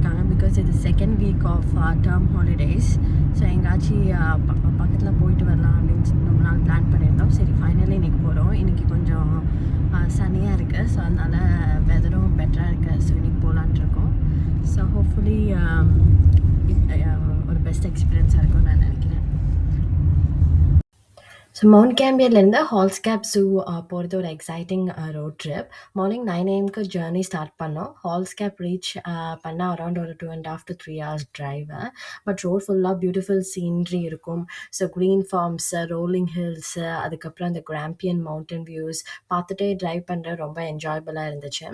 இருக்காங்க பிகாஸ் இது second week of term holidays. So எங்கேயாச்சும் பக்கத்தில் போயிட்டு வரலாம் அப்படின்னு ரொம்ப நாள் பிளான் பண்ணியிருந்தோம். சரி ஃபைனலி இன்றைக்கி போகிறோம். இன்றைக்கி கொஞ்சம் சனியாக இருக்குது, ஸோ அதனால் வெதரும் பெட்டராக இருக்குது. ஸோ இன்றைக்கி போகலான்ட்டு இருக்கோம். ஸோ ஹோப்ஃபுல்லி ஒரு பெஸ்ட் எக்ஸ்பீரியன்ஸாக இருக்கும்னு நான் நினைக்கிறேன். ஸோ மவுண்ட் கேம்பியர்லேருந்து ஹால்ஸ்கேப் ஜூ போகிறது ஒரு exciting road trip. Morning 9 AM journey start பண்ணோம். ஹால்ஸ்கேப் ரீச் பண்ண அரௌண்ட் ஒரு 2.5 to 3 hours drive. But road ஃபுல்லாக பியூட்டிஃபுல் சீன்ரி இருக்கும். So green forms, rolling hills, அதுக்கப்புறம் அந்த கிராம்பியன் மவுண்டன் வியூஸ் பார்த்துட்டே ட்ரைவ் பண்ணுற ரொம்ப என்ஜாயபுளாக இருந்துச்சு.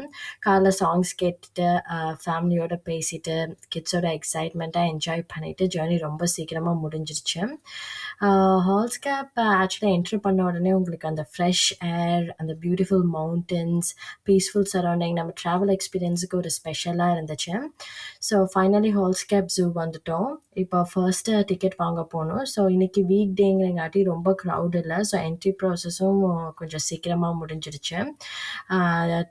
காலைல சாங்ஸ் கேட்டுட்டு ஃபேமிலியோடு பேசிட்டு கிட்ஸோட எக்ஸைட்மெண்ட்டாக என்ஜாய் பண்ணிவிட்டு ஜேர்னி ரொம்ப சீக்கிரமாக முடிஞ்சிருச்சு. ஹால்ஸ்கேப் ஆக்சுவலாக என்ட்ரு பண்ண உடனே உங்களுக்கு அந்த ஃப்ரெஷ் ஏர், அந்த பியூட்டிஃபுல் மவுண்டன்ஸ், பீஸ்ஃபுல் சரௌண்டிங் நம்ம ட்ராவல் எக்ஸ்பீரியன்ஸுக்கு ஒரு ஸ்பெஷலாக இருந்துச்சு. ஸோ ஃபைனலி ஹால்ஸ்கேப் ஜூ வந்துட்டோம். இப்போ ஃபர்ஸ்ட்டு டிக்கெட் வாங்க போகணும். ஸோ இன்றைக்கி வீக் டேங்கிறங்காட்டி ரொம்ப க்ரௌட் இல்லை. ஸோ என்ட்ரி ப்ராசஸும் கொஞ்சம் சீக்கிரமாக முடிஞ்சிருச்சு.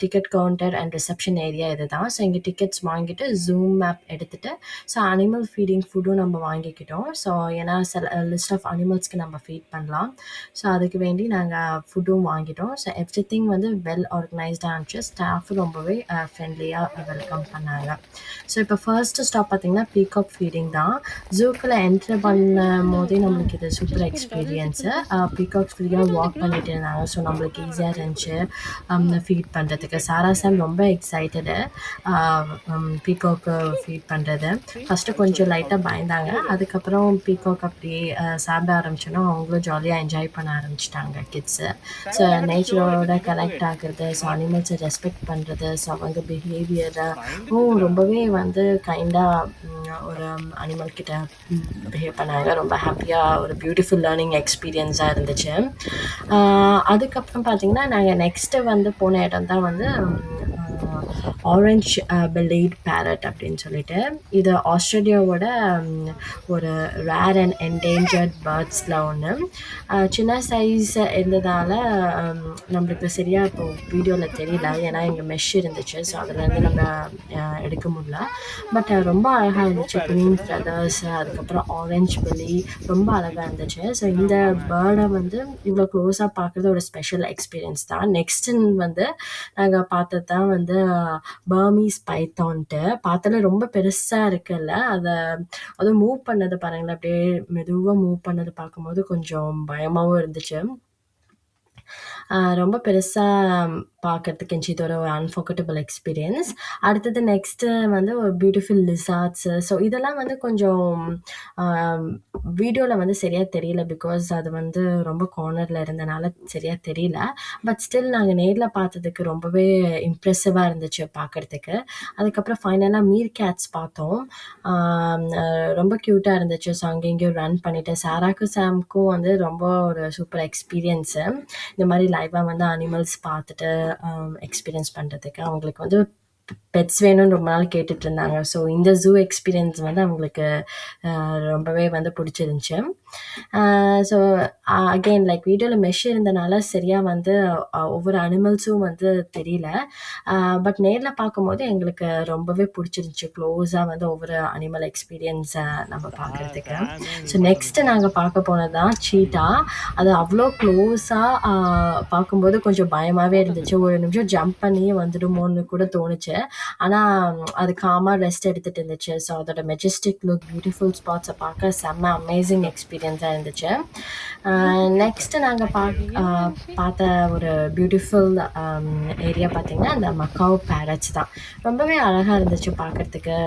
Ticket counter and reception area இது தான். ஸோ இங்கே டிக்கெட்ஸ் வாங்கிட்டு ஜூம் மேப் எடுத்துகிட்டு ஸோ அனிமல் ஃபீடிங் ஃபுட்டும் நம்ம வாங்கிக்கிட்டோம். ஸோ ஏன்னா சில லிஸ்ட் ஆஃப் அனிமல்ஸ்க்கு நம்ம ஃபீட் பண்ணலாம். ஸோ அதுக்கு வேண்டி நாங்கள் ஃபுட்டும் வாங்கிட்டோம். ஸோ எவ்ரிதிங் வந்து வெல் ஆர்கனைஸ்டாக இருந்துச்சு. ஸ்டாஃபும் ரொம்பவே ஃப்ரெண்ட்லியாக வெல்கம் பண்ணாங்க. ஸோ இப்போ ஃபர்ஸ்ட்டு ஸ்டாப் பார்த்திங்கன்னா பீகாக் ஃபீடிங் தான். ஜூக்குள்ளே என்ட்ரு பண்ணும் போதே நம்மளுக்கு இது சூப்பர் எக்ஸ்பீரியன்ஸு. பீகாக் ஃப்ரீயாக வாக் பண்ணிட்டு இருந்தாங்க. ஸோ நம்மளுக்கு ஈஸியாக இருந்துச்சு ஃபீட் பண்ணுறதுக்கு. சாரா சாம் ரொம்ப எக்ஸைட்டடு பீகாக்கு ஃபீட் பண்ணுறது. ஃபஸ்ட்டு கொஞ்சம் லைட்டாக பயந்தாங்க. அதுக்கப்புறம் பீகாக் அப்படியே சாப்பிட ஆரம்பிச்சோன்னா அவங்களும் ஜாலியாக என்ஜாய் பண்ண ஆரம்பிச்சிட்டாங்க கிட்ஸு. ஸோ நேச்சரோட கனெக்ட் ஆகுறது, ஸோ அனிமல்ஸை ரெஸ்பெக்ட் பண்ணுறது, ஸோ அவங்க பிஹேவியரை ரொம்பவே வந்து கைண்டாக ஒரு அனிமல் கிட்ட பிஹேவ் பண்ணாங்க. ரொம்ப ஹாப்பியாக ஒரு பியூட்டிஃபுல் லேர்னிங் எக்ஸ்பீரியன்ஸாக இருந்துச்சு. அதுக்கப்புறம் பார்த்திங்கன்னா நாங்கள் நெக்ஸ்ட்டு வந்து போன இடம் தான் வந்து ஆரஞ்ச் பெல்லிட் பேரட் அப்படின்னு சொல்லிட்டு. இது ஆஸ்திரேலியாவோட ஒரு ரேர் அண்ட் என்டேஞ்சர்ட் பேர்ட்ஸில் ஒன்று. சின்ன சைஸ் இருந்ததால் நம்மளுக்கு சரியாக இப்போது வீடியோவில் தெரியல, ஏன்னா இங்கே மெஷ் இருந்துச்சு. ஸோ அதுலேருந்து நம்ம எடுக்க முடியல. பட் ரொம்ப அழகாக இருந்துச்சு. க்ரீன் ஃபெதர்ஸ், அதுக்கப்புறம் ஆரஞ்ச் பெல்லி ரொம்ப அழகாக இருந்துச்சு. ஸோ இந்த பேர்டை வந்து இவ்வளோ க்ளோஸாக பார்க்குறது ஒரு ஸ்பெஷல் எக்ஸ்பீரியன்ஸ் தான். நெக்ஸ்ட்டு வந்து நாங்கள் பார்த்தது தான் வந்து பர்மீஸ் பைத்தான்ட்டு. பார்த்தாலே ரொம்ப பெருசாக இருக்குல்ல, அதுவும் மூவ் பண்ணது பாருங்களேன், அப்படியே மெதுவாக மூவ் பண்ணது பார்க்கும்போது கொஞ்சம் பயமாகவும் இருந்துச்சு. ரொம்ப பெருசாக பார்க்குறதுக்கு இருந்துச்சு. இது ஒரு அன்ஃபர்கட்டபிள் எக்ஸ்பீரியன்ஸ். அடுத்தது நெக்ஸ்ட்டு வந்து ஒரு பியூட்டிஃபுல் லிசார்ட்ஸு. ஸோ இதெல்லாம் வந்து கொஞ்சம் வீடியோவில் வந்து சரியாக தெரியல, பிகாஸ் அது வந்து ரொம்ப கார்னரில் இருந்தனால சரியாக தெரியல. பட் ஸ்டில் நாங்கள் நேரில் பார்த்ததுக்கு ரொம்பவே இம்ப்ரெசிவாக இருந்துச்சு பார்க்குறதுக்கு. அதுக்கப்புறம் ஃபைனலாக மீர் கேட்ஸ் பார்த்தோம். ரொம்ப க்யூட்டாக இருந்துச்சு. ஸோ அங்கே இங்கேயும் ரன் பண்ணிவிட்டு சாராக்கும் சாம்க்கும் வந்து ரொம்ப ஒரு சூப்பர் எக்ஸ்பீரியன்ஸு. இந்த மாதிரி லைவாக வந்து அனிமல்ஸ் பார்த்துட்டு எக்ஸ்பீரியன்ஸ் பண்ணுறதுக்கு. அவங்களுக்கு வந்து பெட்ஸ் வேணும்னு ரொம்ப நாள் கேட்டுட்டு இருந்தாங்க. ஸோ இந்த ஜூ எக்ஸ்பீரியன்ஸ் வந்து அவங்களுக்கு ரொம்பவே வந்து பிடிச்சிருந்துச்சு. ஸோ அகெயின் லைக் வீடியோவில் மெஷ் இருந்தனால சரியாக வந்து ஒவ்வொரு அனிமல்ஸும் வந்து தெரியல. பட் நேரில் பார்க்கும்போது எங்களுக்கு ரொம்பவே பிடிச்சிருந்துச்சி க்ளோஸாக வந்து ஒவ்வொரு அனிமல் எக்ஸ்பீரியன்ஸை நம்ம பார்க்குறதுக்கு. ஸோ நெக்ஸ்ட்டு நாங்கள் பார்க்க போனது தான் சீட்டா. அது அவ்வளோ க்ளோஸாக பார்க்கும்போது கொஞ்சம் பயமாகவே இருந்துச்சு. ஒரு நிமிஷம் ஜம்ப் பண்ணி வந்துடுமோன்னு கூட தோணுச்சு. ஆனால் அது காமாக ரெஸ்ட் எடுத்துகிட்டு இருந்துச்சு. ஸோ அதோட மெஜஸ்டிக் லுக், பியூட்டிஃபுல் ஸ்பாட்ஸை பார்க்க செம்ம அமேசிங் எக்ஸ்பீரியன்ஸாக இருந்துச்சு. நெக்ஸ்ட்டு நாங்கள் பார்த்த ஒரு பியூட்டிஃபுல் ஏரியா பார்த்திங்கன்னா அந்த மக்காவ் பேரட்ஸ் தான். ரொம்பவே அழகாக இருந்துச்சு பார்க்குறதுக்கு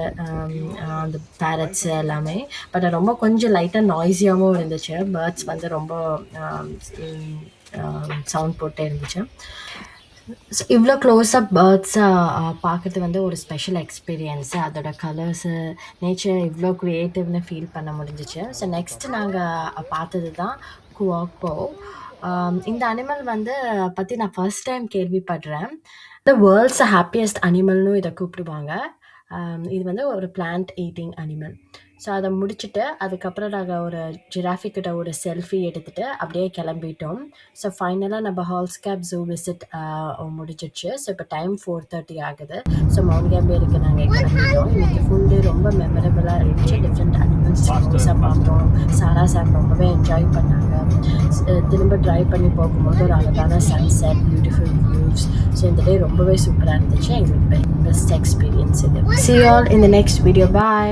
அந்த பேரட்ஸ் எல்லாமே. பட் ரொம்ப கொஞ்சம் லைட்டாக நாய்ஸியாகவும் இருந்துச்சு. பேர்ட்ஸ் வந்து ரொம்ப சவுண்ட் போட்டே இருந்துச்சு. ஸோ இவ்வளோ க்ளோஸ்அப் பேர்ட்ஸை பார்க்குறது வந்து ஒரு ஸ்பெஷல் எக்ஸ்பீரியன்ஸு. அதோட கலர்ஸு, நேச்சர் இவ்வளோ க்ரியேட்டிவ்னு ஃபீல் பண்ண முடிஞ்சிச்சு. ஸோ நெக்ஸ்ட்டு நாங்கள் பார்த்தது தான் குவாக்கோ. இந்த அனிமல் வந்து பற்றி நான் ஃபர்ஸ்ட் டைம் கேள்விப்படுறேன். த வேர்ல்ட்ஸ் ஹாப்பியஸ்ட் அனிமல்னு இதை கூப்பிடுவாங்க. இது வந்து ஒரு பிளான்ட் ஈட்டிங் அனிமல். ஸோ அதை முடிச்சுட்டு அதுக்கப்புறம் நாங்கள் ஒரு ஜிராஃபி கிட்ட ஒரு செல்ஃபி எடுத்துகிட்டு அப்படியே கிளம்பிட்டோம். ஸோ ஃபைனலாக நம்ம ஹால்ஸ்கேப் ஜூ விசிட் முடிச்சிடுச்சு. ஸோ இப்போ டைம் 4:30 ஆகுது. ஸோ மவுண்ட் கேம்பியருக்கு நாங்கள் கிளம்பிட்டோம். இன்னைக்கு ஃபுல் டே ரொம்ப மெமரபிளாக இருந்துச்சு. டிஃப்ரெண்ட் அனிமல்ஸ் க்ளோஸாக பார்த்தோம். சாரா சாம் ரொம்பவே என்ஜாய் பண்ணாங்க. திரும்ப ட்ரைவ் பண்ணி போகும்போது ஒரு அழகான சன்செட், பியூட்டிஃபுல் வியூஸ். ஸோ இந்த டே ரொம்பவே சூப்பராக இருந்துச்சு. எங்களுக்கு பெஸ்ட் எக்ஸ்பீரியன்ஸ் இது. See you all in the next video. Bye.